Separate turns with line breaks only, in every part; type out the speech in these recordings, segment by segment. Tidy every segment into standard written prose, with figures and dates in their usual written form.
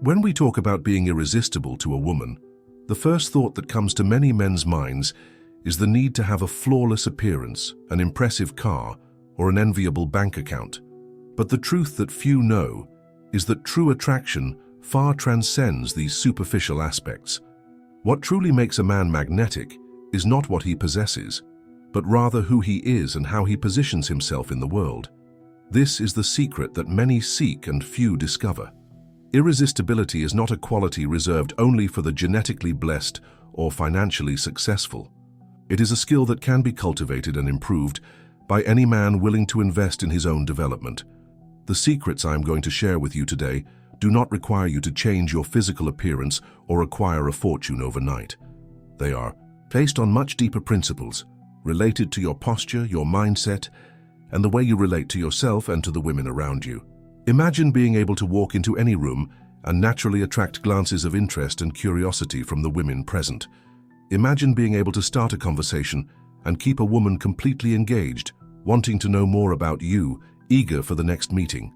When we talk about being irresistible to a woman, the first thought that comes to many men's minds is the need to have a flawless appearance, an impressive car, or an enviable bank account. But the truth that few know is that true attraction far transcends these superficial aspects. What truly makes a man magnetic is not what he possesses, but rather who he is and how he positions himself in the world. This is the secret that many seek and few discover. Irresistibility is not a quality reserved only for the genetically blessed or financially successful. It is a skill that can be cultivated and improved by any man willing to invest in his own development. The secrets I am going to share with you today do not require you to change your physical appearance or acquire a fortune overnight. They are based on much deeper principles related to your posture, your mindset, and the way you relate to yourself and to the women around you. Imagine being able to walk into any room and naturally attract glances of interest and curiosity from the women present. Imagine being able to start a conversation and keep a woman completely engaged, wanting to know more about you, eager for the next meeting.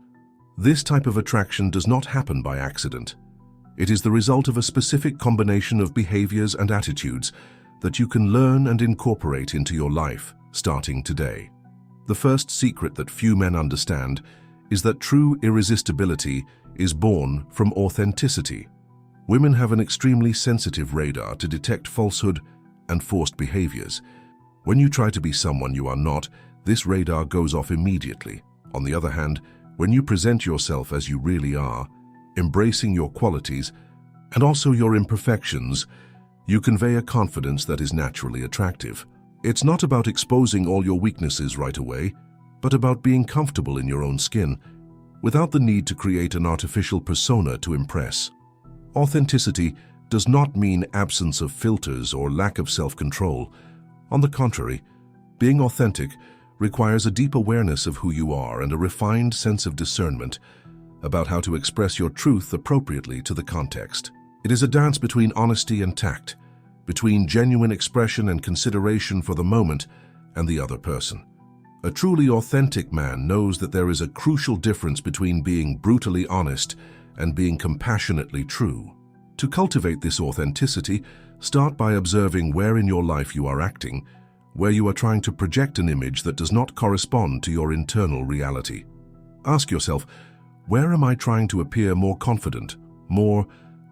This type of attraction does not happen by accident. It is the result of a specific combination of behaviors and attitudes that you can learn and incorporate into your life, starting today. The first secret that few men understand is that true irresistibility is born from authenticity. Women have an extremely sensitive radar to detect falsehood and forced behaviors. When you try to be someone you are not, this radar goes off immediately. On the other hand, when you present yourself as you really are, embracing your qualities and also your imperfections, you convey a confidence that is naturally attractive. It's not about exposing all your weaknesses right away, but about being comfortable in your own skin, without the need to create an artificial persona to impress. Authenticity does not mean absence of filters or lack of self-control. On the contrary, being authentic requires a deep awareness of who you are and a refined sense of discernment about how to express your truth appropriately to the context. It is a dance between honesty and tact, between genuine expression and consideration for the moment and the other person. A truly authentic man knows that there is a crucial difference between being brutally honest and being compassionately true. To cultivate this authenticity, start by observing where in your life you are acting, where you are trying to project an image that does not correspond to your internal reality. Ask yourself, where am I trying to appear more confident, more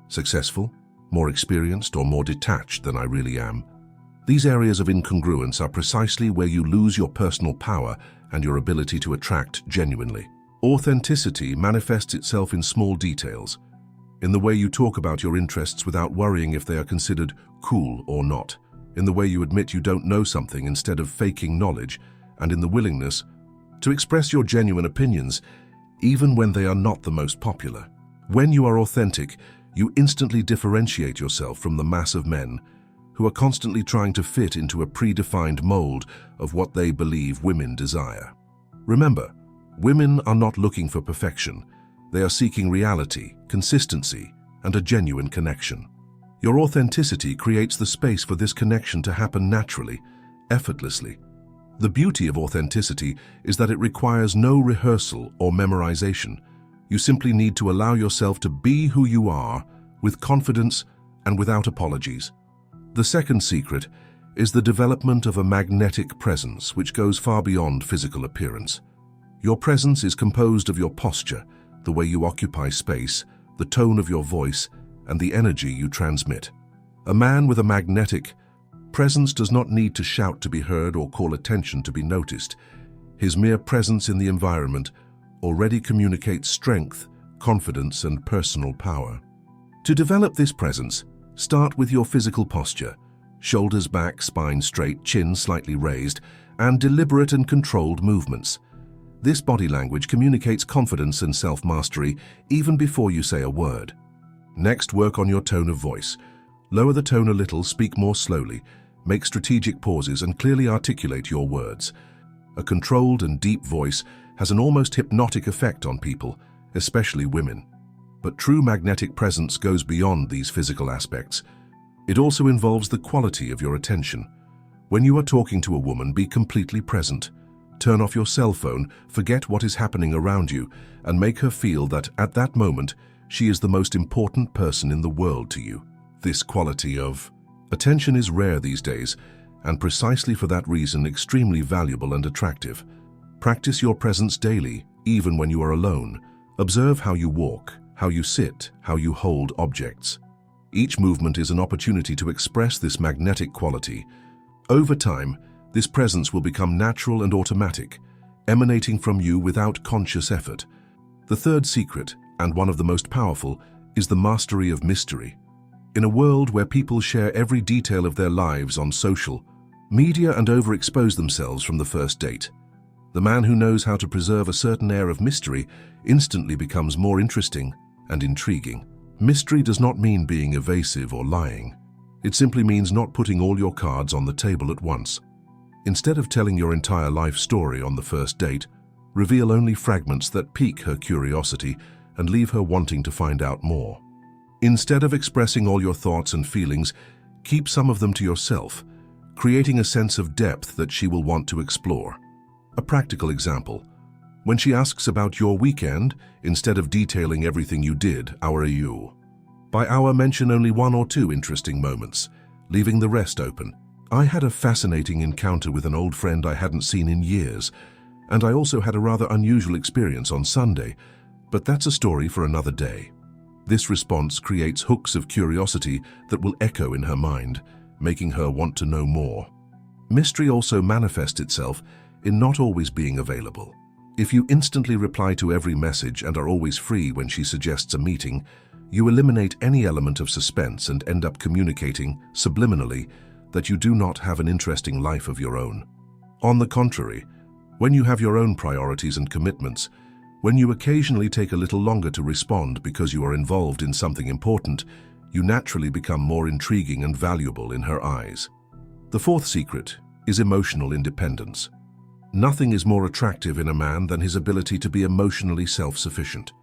successful, more experienced, or more detached than I really am? These areas of incongruence are precisely where you lose your personal power and your ability to attract genuinely. Authenticity manifests itself in small details, in the way you talk about your interests without worrying if they are considered cool or not, in the way you admit you don't know something instead of faking knowledge, and in the willingness to express your genuine opinions, even when they are not the most popular. When you are authentic, you instantly differentiate yourself from the mass of men who are constantly trying to fit into a predefined mold of what they believe women desire. Remember, women are not looking for perfection. They are seeking reality, consistency, and a genuine connection. Your authenticity creates the space for this connection to happen naturally, effortlessly. The beauty of authenticity is that it requires no rehearsal or memorization. You simply need to allow yourself to be who you are, with confidence and without apologies. The second secret is the development of a magnetic presence which goes far beyond physical appearance. Your presence is composed of your posture, the way you occupy space, the tone of your voice, and the energy you transmit. A man with a magnetic presence does not need to shout to be heard or call attention to be noticed. His mere presence in the environment already communicates strength, confidence, and personal power. To develop this presence, start with your physical posture, shoulders back, spine straight, chin slightly raised, and deliberate and controlled movements. This body language communicates confidence and self-mastery even before you say a word. Next, work on your tone of voice. Lower the tone a little, speak more slowly, make strategic pauses, and clearly articulate your words. A controlled and deep voice has an almost hypnotic effect on people, especially women. But true magnetic presence goes beyond these physical aspects. It also involves the quality of your attention. When you are talking to a woman, be completely present. Turn off your cell phone, forget what is happening around you, and make her feel that, at that moment, she is the most important person in the world to you. This quality of attention is rare these days, and precisely for that reason extremely valuable and attractive. Practice your presence daily, even when you are alone. Observe how you walk, how you sit, how you hold objects. Each movement is an opportunity to express this magnetic quality. Over time, this presence will become natural and automatic, emanating from you without conscious effort. The third secret, and one of the most powerful, is the mastery of mystery. In a world where people share every detail of their lives on social media and overexpose themselves from the first date, the man who knows how to preserve a certain air of mystery instantly becomes more interesting and intriguing. Mystery does not mean being evasive or lying. It simply means not putting all your cards on the table at once. Instead of telling your entire life story on the first date, reveal only fragments that pique her curiosity and leave her wanting to find out more. Instead of expressing all your thoughts and feelings, keep some of them to yourself, creating a sense of depth that she will want to explore. A practical example: when she asks about your weekend, instead of detailing everything you did, how are you? By hour, mention only one or two interesting moments, leaving the rest open. I had a fascinating encounter with an old friend I hadn't seen in years, and I also had a rather unusual experience on Sunday, but that's a story for another day. This response creates hooks of curiosity that will echo in her mind, making her want to know more. Mystery also manifests itself in not always being available. If you instantly reply to every message and are always free when she suggests a meeting, you eliminate any element of suspense and end up communicating, subliminally, that you do not have an interesting life of your own. On the contrary, when you have your own priorities and commitments, when you occasionally take a little longer to respond because you are involved in something important, you naturally become more intriguing and valuable in her eyes. The fourth secret is emotional independence. Nothing is more attractive in a man than his ability to be emotionally self-sufficient.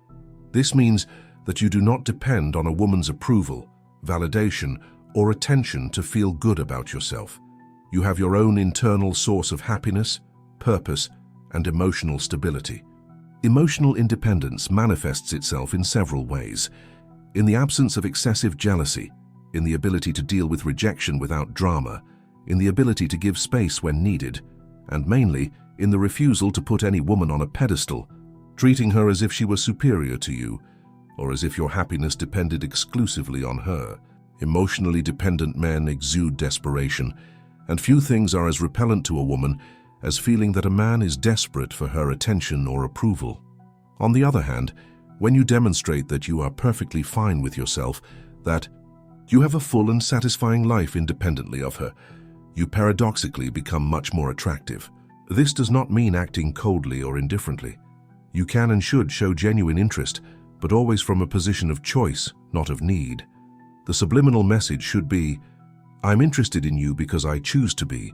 This means that you do not depend on a woman's approval, validation, or attention to feel good about yourself. You have your own internal source of happiness, purpose, and emotional stability. Emotional independence manifests itself in several ways: in the absence of excessive jealousy, in the ability to deal with rejection without drama, in the ability to give space when needed, and mainly in the refusal to put any woman on a pedestal, treating her as if she were superior to you, or as if your happiness depended exclusively on her. Emotionally dependent men exude desperation, and few things are as repellent to a woman as feeling that a man is desperate for her attention or approval. On the other hand, when you demonstrate that you are perfectly fine with yourself, that you have a full and satisfying life independently of her, you paradoxically become much more attractive. This does not mean acting coldly or indifferently. You can and should show genuine interest, but always from a position of choice, not of need. The subliminal message should be, I'm interested in you because I choose to be,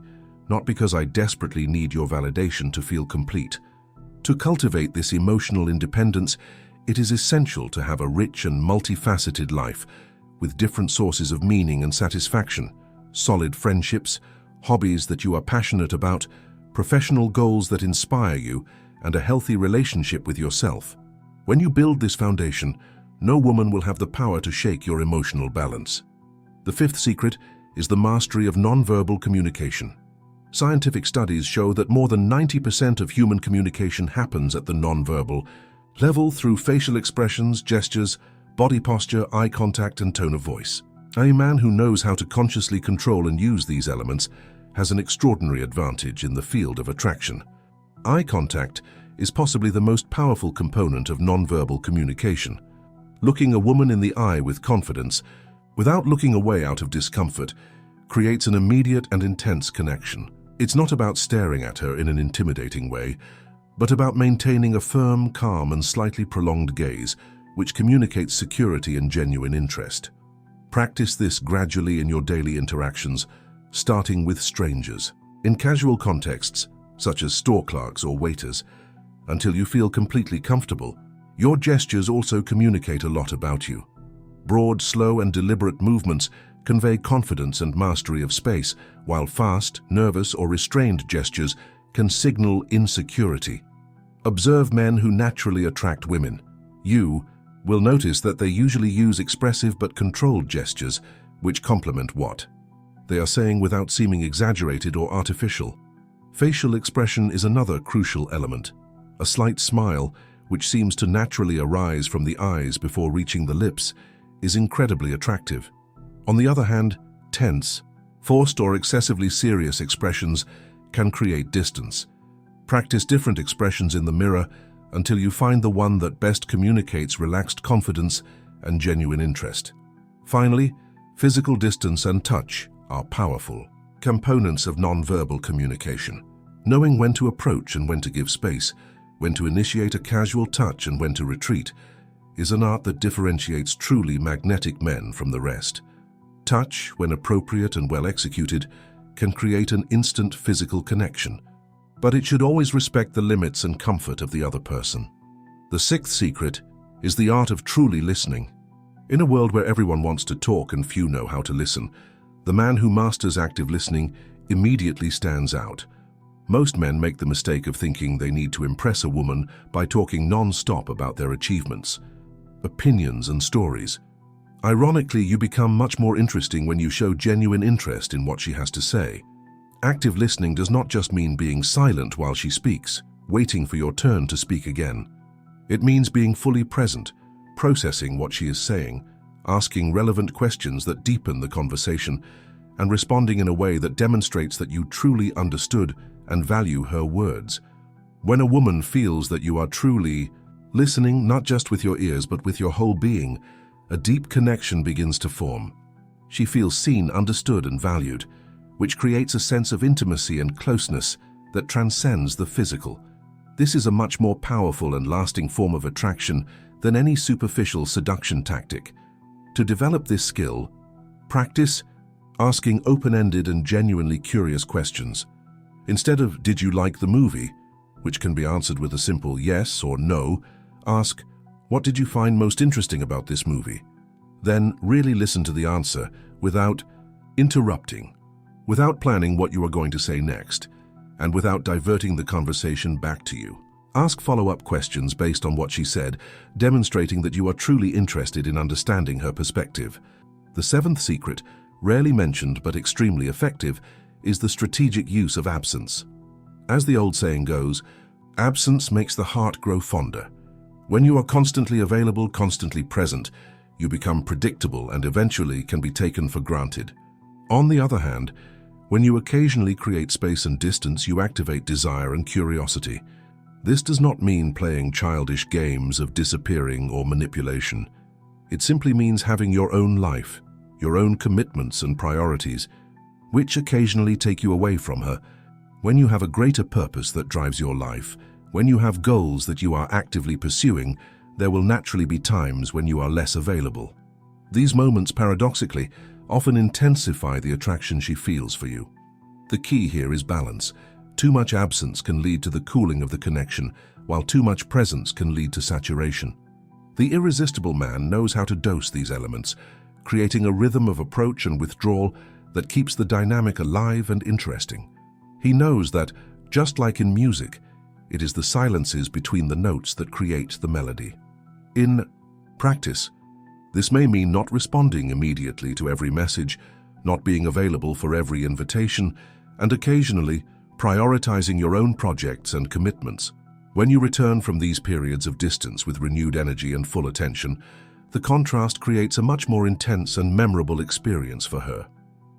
not because I desperately need your validation to feel complete. To cultivate this emotional independence, it is essential to have a rich and multifaceted life with different sources of meaning and satisfaction, solid friendships, hobbies that you are passionate about, professional goals that inspire you, and a healthy relationship with yourself. When you build this foundation, no woman will have the power to shake your emotional balance. The fifth secret is the mastery of nonverbal communication. Scientific studies show that more than 90% of human communication happens at the nonverbal level through facial expressions, gestures, body posture, eye contact, and tone of voice. A man who knows how to consciously control and use these elements has an extraordinary advantage in the field of attraction. Eye contact is possibly the most powerful component of nonverbal communication. Looking a woman in the eye with confidence, without looking away out of discomfort, creates an immediate and intense connection. It's not about staring at her in an intimidating way, but about maintaining a firm, calm, and slightly prolonged gaze, which communicates security and genuine interest. Practice this gradually in your daily interactions, starting with strangers. In casual contexts, such as store clerks or waiters, until you feel completely comfortable. Your gestures also communicate a lot about you. Broad, slow, and deliberate movements convey confidence and mastery of space, while fast, nervous, or restrained gestures can signal insecurity. Observe men who naturally attract women. You, We'll notice that they usually use expressive but controlled gestures, which complement what they are saying without seeming exaggerated or artificial. Facial expression is another crucial element. A slight smile, which seems to naturally arise from the eyes before reaching the lips, is incredibly attractive. On the other hand, tense, forced or excessively serious expressions can create distance. Practice different expressions in the mirror until you find the one that best communicates relaxed confidence and genuine interest. Finally, physical distance and touch are powerful components of nonverbal communication. Knowing when to approach and when to give space, when to initiate a casual touch and when to retreat, is an art that differentiates truly magnetic men from the rest. Touch, when appropriate and well executed, can create an instant physical connection, but it should always respect the limits and comfort of the other person. The sixth secret is the art of truly listening. In a world where everyone wants to talk and few know how to listen, the man who masters active listening immediately stands out. Most men make the mistake of thinking they need to impress a woman by talking non-stop about their achievements, opinions, and stories. Ironically, you become much more interesting when you show genuine interest in what she has to say. Active listening does not just mean being silent while she speaks, waiting for your turn to speak again. It means being fully present, processing what she is saying, asking relevant questions that deepen the conversation, and responding in a way that demonstrates that you truly understood and value her words. When a woman feels that you are truly listening, not just with your ears but with your whole being, a deep connection begins to form. She feels seen, understood, and valued, which creates a sense of intimacy and closeness that transcends the physical. This is a much more powerful and lasting form of attraction than any superficial seduction tactic. To develop this skill, practice asking open-ended and genuinely curious questions. Instead of "Did you like the movie?", which can be answered with a simple yes or no, ask, "What did you find most interesting about this movie?" Then really listen to the answer without interrupting, without planning what you are going to say next, and without diverting the conversation back to you. Ask follow-up questions based on what she said, demonstrating that you are truly interested in understanding her perspective. The seventh secret, rarely mentioned but extremely effective, is the strategic use of absence. As the old saying goes, absence makes the heart grow fonder. When you are constantly available, constantly present, you become predictable and eventually can be taken for granted. On the other hand, when you occasionally create space and distance, you activate desire and curiosity. This does not mean playing childish games of disappearing or manipulation. It simply means having your own life, your own commitments and priorities, which occasionally take you away from her. When you have a greater purpose that drives your life, when you have goals that you are actively pursuing, there will naturally be times when you are less available. These moments, paradoxically, often intensify the attraction she feels for you. The key here is balance. Too much absence can lead to the cooling of the connection, while too much presence can lead to saturation. The irresistible man knows how to dose these elements, creating a rhythm of approach and withdrawal that keeps the dynamic alive and interesting. He knows that, just like in music, it is the silences between the notes that create the melody. In practice, this may mean not responding immediately to every message, not being available for every invitation, and occasionally prioritizing your own projects and commitments. When you return from these periods of distance with renewed energy and full attention, the contrast creates a much more intense and memorable experience for her.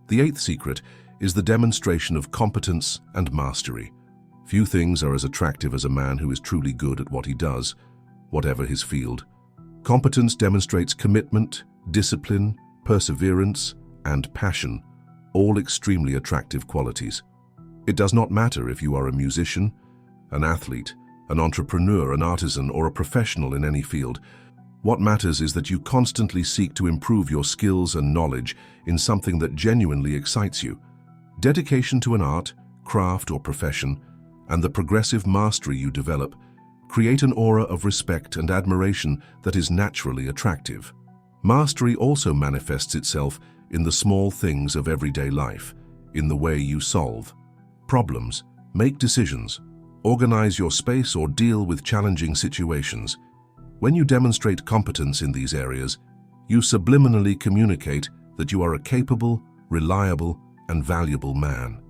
The eighth secret is the demonstration of competence and mastery. Few things are as attractive as a man who is truly good at what he does, whatever his field. Competence demonstrates commitment, discipline, perseverance, and passion, all extremely attractive qualities. It does not matter if you are a musician, an athlete, an entrepreneur, an artisan, or a professional in any field. What matters is that you constantly seek to improve your skills and knowledge in something that genuinely excites you. Dedication to an art, craft, or profession, and the progressive mastery you develop create an aura of respect and admiration that is naturally attractive. Mastery also manifests itself in the small things of everyday life, in the way you solve problems, make decisions, organize your space, or deal with challenging situations. When you demonstrate competence in these areas, you subliminally communicate that you are a capable, reliable, and valuable man.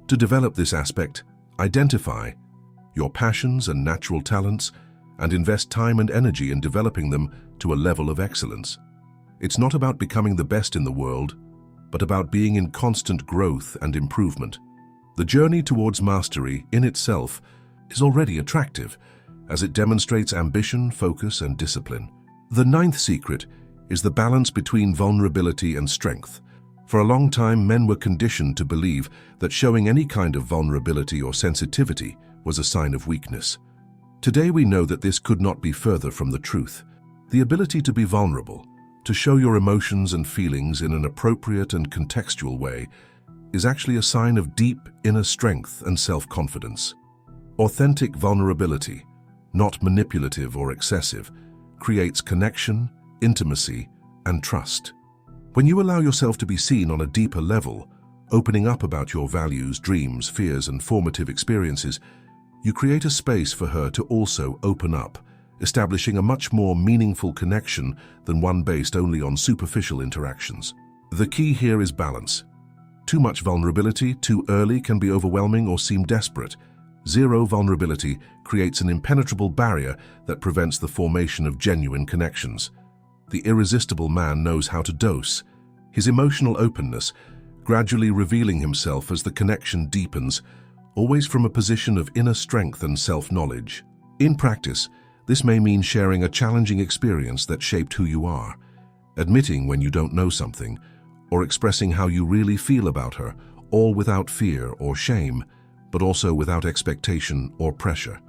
To develop this aspect, identify your passions and natural talents and invest time and energy in developing them to a level of excellence. It's not about becoming the best in the world, but about being in constant growth and improvement. The journey towards mastery in itself is already attractive, as it demonstrates ambition, focus, and discipline. The ninth secret is the balance between vulnerability and strength. For a long time, men were conditioned to believe that showing any kind of vulnerability or sensitivity was a sign of weakness. Today we know that this could not be further from the truth. The ability to be vulnerable, to show your emotions and feelings in an appropriate and contextual way, is actually a sign of deep inner strength and self-confidence. Authentic vulnerability, not manipulative or excessive, creates connection, intimacy, and trust. When you allow yourself to be seen on a deeper level, opening up about your values, dreams, fears, and formative experiences, you create a space for her to also open up, establishing a much more meaningful connection than one based only on superficial interactions. The key here is balance. Too much vulnerability too early can be overwhelming or seem desperate. Zero vulnerability creates an impenetrable barrier that prevents the formation of genuine connections. The irresistible man knows how to dose, his emotional openness gradually revealing himself as the connection deepens, always from a position of inner strength and self-knowledge. In practice, this may mean sharing a challenging experience that shaped who you are, admitting when you don't know something, or expressing how you really feel about her, all without fear or shame, but also without expectation or pressure.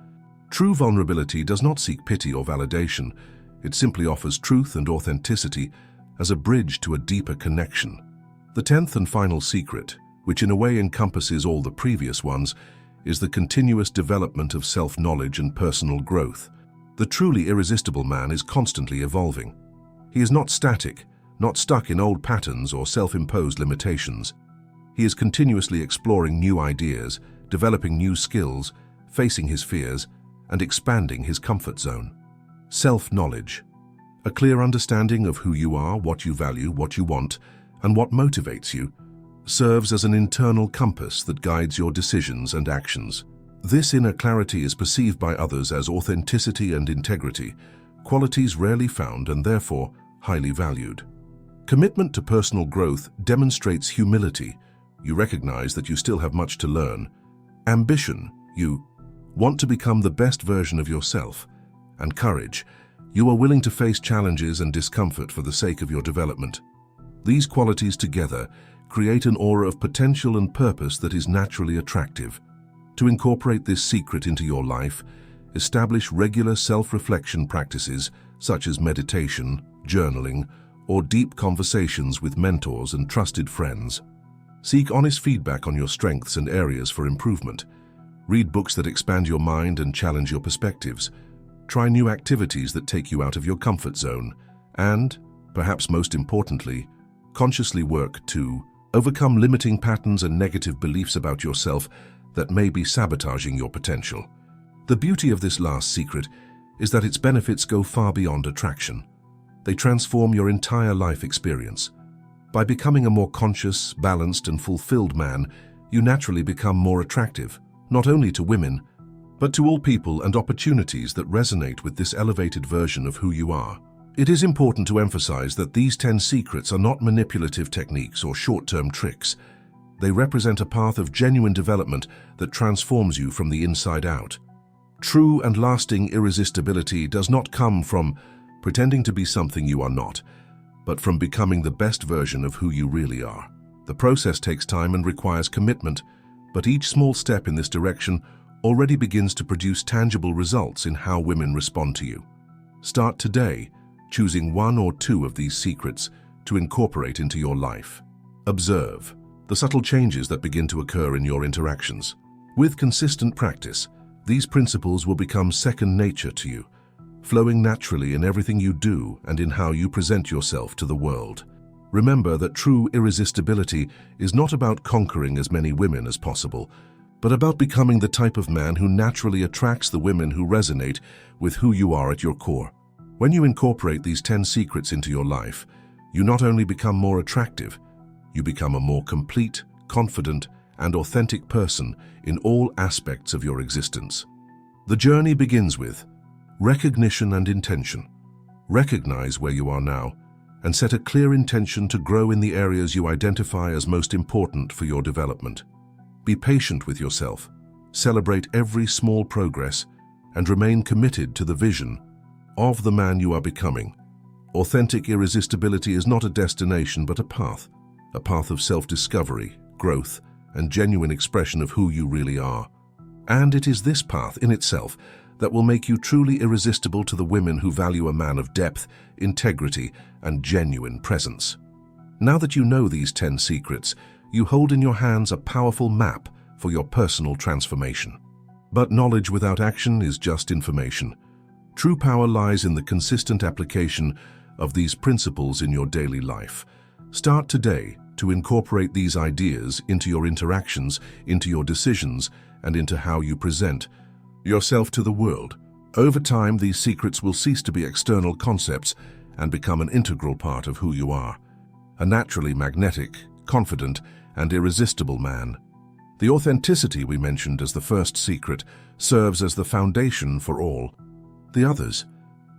True vulnerability does not seek pity or validation. It simply offers truth and authenticity as a bridge to a deeper connection. The 10th and final secret, which in a way encompasses all the previous ones, is the continuous development of self-knowledge and personal growth. The truly irresistible man is constantly evolving. He is not static, not stuck in old patterns or self-imposed limitations. He is continuously exploring new ideas, developing new skills, facing his fears, and expanding his comfort zone. Self-knowledge. A clear understanding of who you are, what you value, what you want, and what motivates you, serves as an internal compass that guides your decisions and actions. This inner clarity is perceived by others as authenticity and integrity, qualities rarely found and therefore highly valued. Commitment to personal growth demonstrates humility. You recognize that you still have much to learn. Ambition. You want to become the best version of yourself. And courage. You are willing to face challenges and discomfort for the sake of your development. These qualities together create an aura of potential and purpose that is naturally attractive. To incorporate this secret into your life, establish regular self-reflection practices such as meditation, journaling, or deep conversations with mentors and trusted friends. Seek honest feedback on your strengths and areas for improvement. Read books that expand your mind and challenge your perspectives. Try new activities that take you out of your comfort zone. And, perhaps most importantly, consciously work to overcome limiting patterns and negative beliefs about yourself that may be sabotaging your potential. The beauty of this last secret is that its benefits go far beyond attraction. They transform your entire life experience. By becoming a more conscious, balanced, and fulfilled man, you naturally become more attractive, not only to women, but to all people and opportunities that resonate with this elevated version of who you are. It is important to emphasize that these 10 secrets are not manipulative techniques or short-term tricks. They represent a path of genuine development that transforms you from the inside out. True and lasting irresistibility does not come from pretending to be something you are not, but from becoming the best version of who you really are. The process takes time and requires commitment, but each small step in this direction already begins to produce tangible results in how women respond to you. Start today, choosing one or two of these secrets to incorporate into your life. Observe the subtle changes that begin to occur in your interactions. With consistent practice, these principles will become second nature to you, flowing naturally in everything you do and in how you present yourself to the world. Remember that true irresistibility is not about conquering as many women as possible, but about becoming the type of man who naturally attracts the women who resonate with who you are at your core. When you incorporate these 10 secrets into your life, you not only become more attractive, you become a more complete, confident, and authentic person in all aspects of your existence. The journey begins with recognition and intention. Recognize where you are now and set a clear intention to grow in the areas you identify as most important for your development. Be patient with yourself, celebrate every small progress, and remain committed to the vision of the man you are becoming. Authentic irresistibility is not a destination but a path of self-discovery, growth, and genuine expression of who you really are. And it is this path in itself that will make you truly irresistible to the women who value a man of depth, integrity, and genuine presence. Now that you know these 10 secrets, you hold in your hands a powerful map for your personal transformation. But knowledge without action is just information. True power lies in the consistent application of these principles in your daily life. Start today to incorporate these ideas into your interactions, into your decisions, and into how you present yourself to the world. Over time, these secrets will cease to be external concepts and become an integral part of who you are. A naturally magnetic, confident, and irresistible man. The authenticity we mentioned as the first secret serves as the foundation for all the others.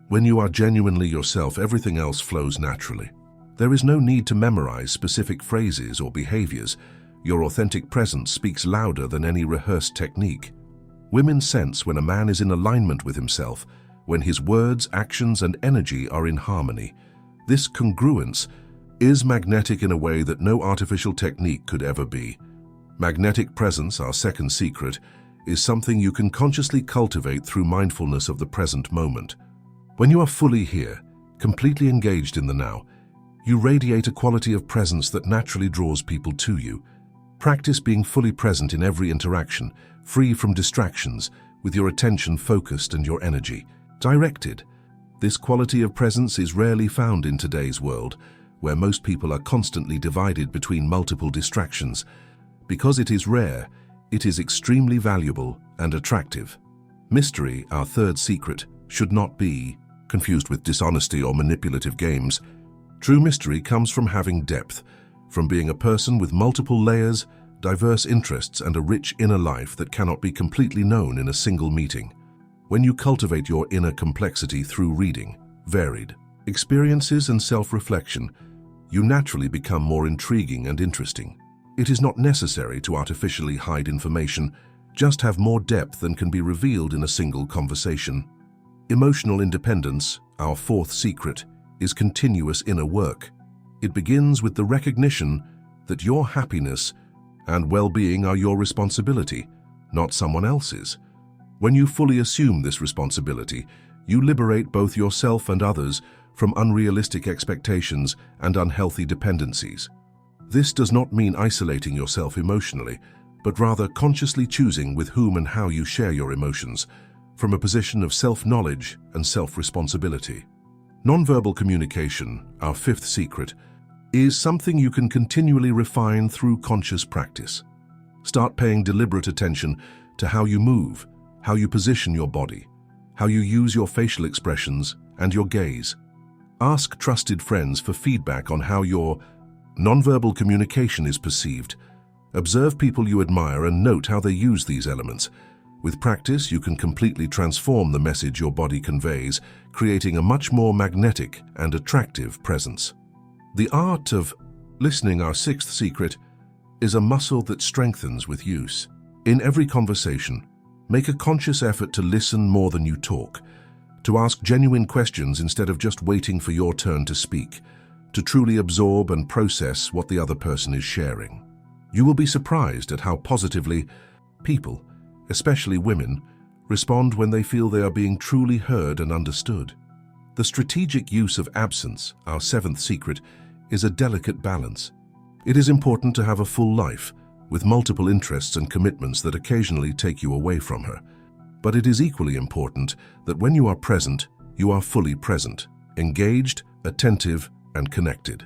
When you are genuinely yourself, everything else flows naturally. There is no need to memorize specific phrases or behaviors. Your authentic presence speaks louder than any rehearsed technique. Women sense when a man is in alignment with himself, when his words, actions, and energy are in harmony. This congruence is magnetic in a way that no artificial technique could ever be. Magnetic presence, our second secret, is something you can consciously cultivate through mindfulness of the present moment. When you are fully here, completely engaged in the now, you radiate a quality of presence that naturally draws people to you. Practice being fully present in every interaction, free from distractions, with your attention focused and your energy directed. This quality of presence is rarely found in today's world, where most people are constantly divided between multiple distractions. Because it is rare, it is extremely valuable and attractive. Mystery, our third secret, should not be confused with dishonesty or manipulative games. True mystery comes from having depth, from being a person with multiple layers, diverse interests, and a rich inner life that cannot be completely known in a single meeting. When you cultivate your inner complexity through reading, varied experiences, and self-reflection, you naturally become more intriguing and interesting. It is not necessary to artificially hide information, just have more depth than can be revealed in a single conversation. Emotional independence, our fourth secret, is continuous inner work. It begins with the recognition that your happiness and well-being are your responsibility, not someone else's. When you fully assume this responsibility, you liberate both yourself and others from unrealistic expectations and unhealthy dependencies. This does not mean isolating yourself emotionally, but rather consciously choosing with whom and how you share your emotions, from a position of self-knowledge and self-responsibility. Nonverbal communication, our fifth secret, is something you can continually refine through conscious practice. Start paying deliberate attention to how you move, how you position your body, how you use your facial expressions and your gaze. Ask trusted friends for feedback on how your nonverbal communication is perceived. Observe people you admire and note how they use these elements. With practice, you can completely transform the message your body conveys, creating a much more magnetic and attractive presence. The art of listening, our sixth secret, is a muscle that strengthens with use. In every conversation, make a conscious effort to listen more than you talk, to ask genuine questions instead of just waiting for your turn to speak, to truly absorb and process what the other person is sharing. You will be surprised at how positively people, especially women, respond when they feel they are being truly heard and understood. The strategic use of absence, our seventh secret, is a delicate balance. It is important to have a full life, with multiple interests and commitments that occasionally take you away from her. But it is equally important that when you are present, you are fully present, engaged, attentive, and connected.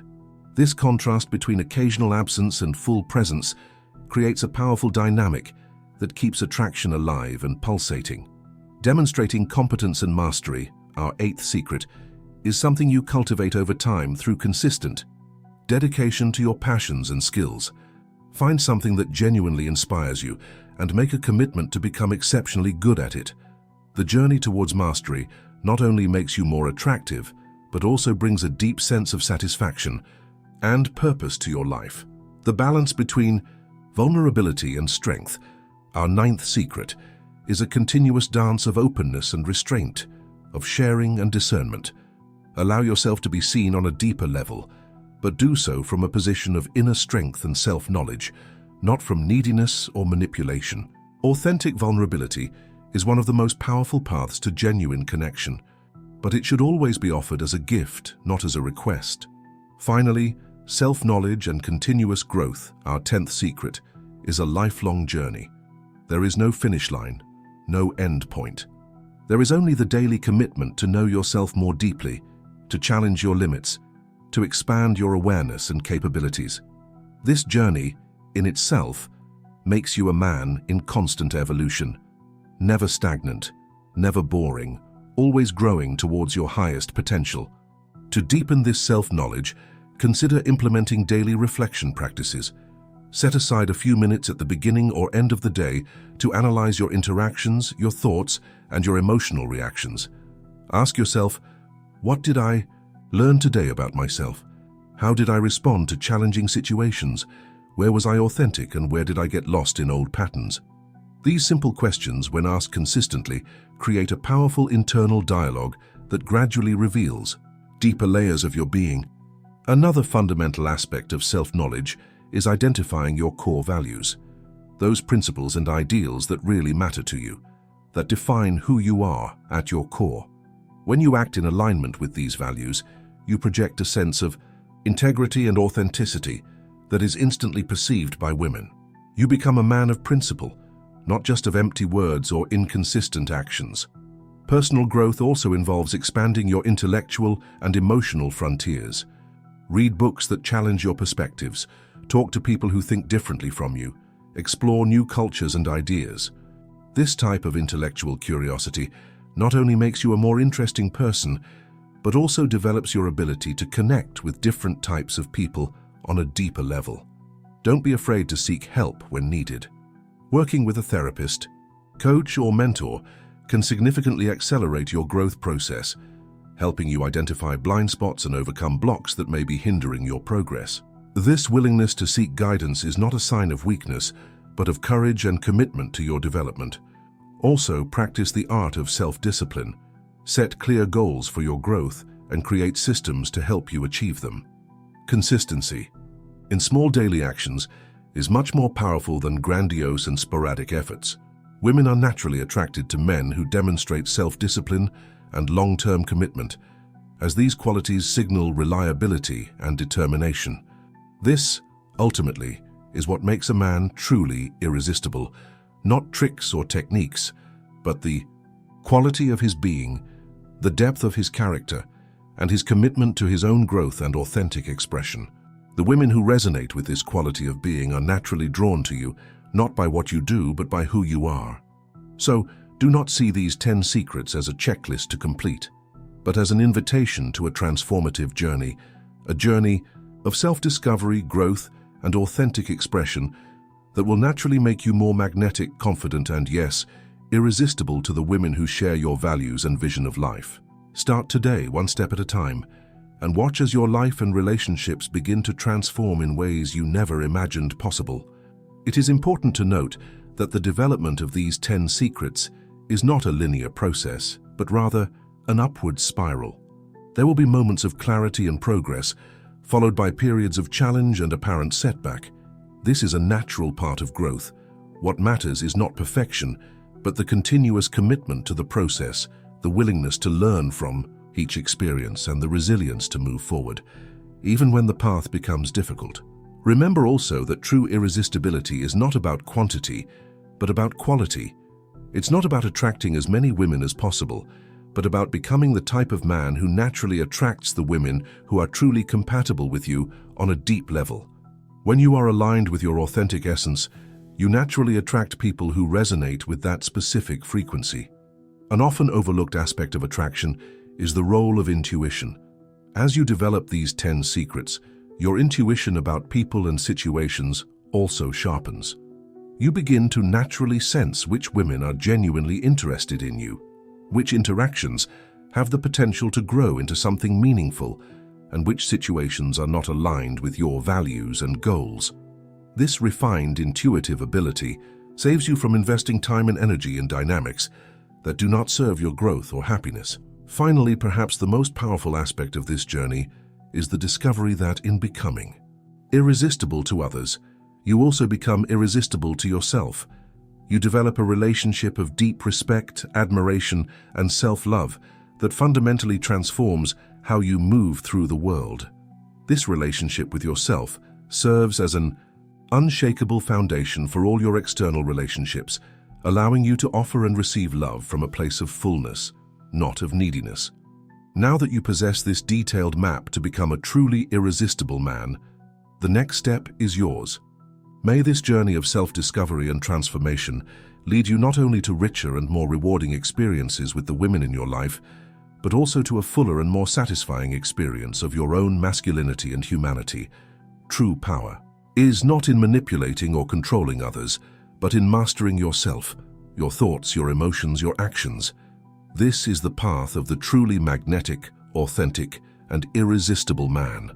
This contrast between occasional absence and full presence creates a powerful dynamic that keeps attraction alive and pulsating. Demonstrating competence and mastery, our eighth secret, is something you cultivate over time through consistent dedication to your passions and skills. Find something that genuinely inspires you and make a commitment to become exceptionally good at it. The journey towards mastery not only makes you more attractive, but also brings a deep sense of satisfaction and purpose to your life. The balance between vulnerability and strength, our ninth secret, is a continuous dance of openness and restraint, of sharing and discernment. Allow yourself to be seen on a deeper level, but do so from a position of inner strength and self-knowledge, not from neediness or manipulation. Authentic vulnerability is one of the most powerful paths to genuine connection, but it should always be offered as a gift, not as a request. Finally, self-knowledge and continuous growth, our 10th secret, is a lifelong journey. There is no finish line, no end point. There is only the daily commitment to know yourself more deeply, to challenge your limits, to expand your awareness and capabilities. This journey, in itself, makes you a man in constant evolution, never stagnant, never boring, always growing towards your highest potential. To deepen this self-knowledge, consider implementing daily reflection practices. Set aside a few minutes at the beginning or end of the day to analyze your interactions, your thoughts, and your emotional reactions. Ask yourself, what did I learn today about myself? How did I respond to challenging situations? Where was I authentic and where did I get lost in old patterns? These simple questions, when asked consistently, create a powerful internal dialogue that gradually reveals deeper layers of your being. Another fundamental aspect of self-knowledge is identifying your core values, those principles and ideals that really matter to you, that define who you are at your core. When you act in alignment with these values, you project a sense of integrity and authenticity that is instantly perceived by women. You become a man of principle, not just of empty words or inconsistent actions. Personal growth also involves expanding your intellectual and emotional frontiers. Read books that challenge your perspectives, talk to people who think differently from you, explore new cultures and ideas. This type of intellectual curiosity not only makes you a more interesting person, but also develops your ability to connect with different types of people on a deeper level. Don't be afraid to seek help when needed. Working with a therapist, coach, or mentor can significantly accelerate your growth process, helping you identify blind spots and overcome blocks that may be hindering your progress. This willingness to seek guidance is not a sign of weakness, but of courage and commitment to your development. Also, practice the art of self-discipline. Set clear goals for your growth and create systems to help you achieve them. Consistency in small daily actions is much more powerful than grandiose and sporadic efforts. Women are naturally attracted to men who demonstrate self-discipline and long-term commitment, as these qualities signal reliability and determination. This, ultimately, is what makes a man truly irresistible, not tricks or techniques, but the quality of his being, the depth of his character, and his commitment to his own growth and authentic expression. The women who resonate with this quality of being are naturally drawn to you, not by what you do, but by who you are. So, do not see these 10 secrets as a checklist to complete, but as an invitation to a transformative journey, a journey of self-discovery, growth, and authentic expression that will naturally make you more magnetic, confident, and yes, irresistible to the women who share your values and vision of life. Start today, one step at a time, and watch as your life and relationships begin to transform in ways you never imagined possible. It is important to note that the development of these 10 secrets is not a linear process, but rather an upward spiral. There will be moments of clarity and progress, followed by periods of challenge and apparent setback. This is a natural part of growth. What matters is not perfection, but the continuous commitment to the process, the willingness to learn from each experience, and the resilience to move forward, even when the path becomes difficult. Remember also that true irresistibility is not about quantity, but about quality. It's not about attracting as many women as possible, but about becoming the type of man who naturally attracts the women who are truly compatible with you on a deep level. When you are aligned with your authentic essence, you naturally attract people who resonate with that specific frequency. An often overlooked aspect of attraction is the role of intuition. As you develop these 10 secrets, your intuition about people and situations also sharpens. You begin to naturally sense which women are genuinely interested in you, which interactions have the potential to grow into something meaningful, and which situations are not aligned with your values and goals. This refined intuitive ability saves you from investing time and energy in dynamics that do not serve your growth or happiness. Finally, perhaps the most powerful aspect of this journey is the discovery that in becoming irresistible to others, you also become irresistible to yourself. You develop a relationship of deep respect, admiration, and self-love that fundamentally transforms how you move through the world. This relationship with yourself serves as an unshakable foundation for all your external relationships, allowing you to offer and receive love from a place of fullness, not of neediness. Now that you possess this detailed map to become a truly irresistible man, the next step is yours. May this journey of self-discovery and transformation lead you not only to richer and more rewarding experiences with the women in your life, but also to a fuller and more satisfying experience of your own masculinity and humanity. True power is not in manipulating or controlling others, but in mastering yourself, your thoughts, your emotions, your actions. This is the path of the truly magnetic, authentic, and irresistible man.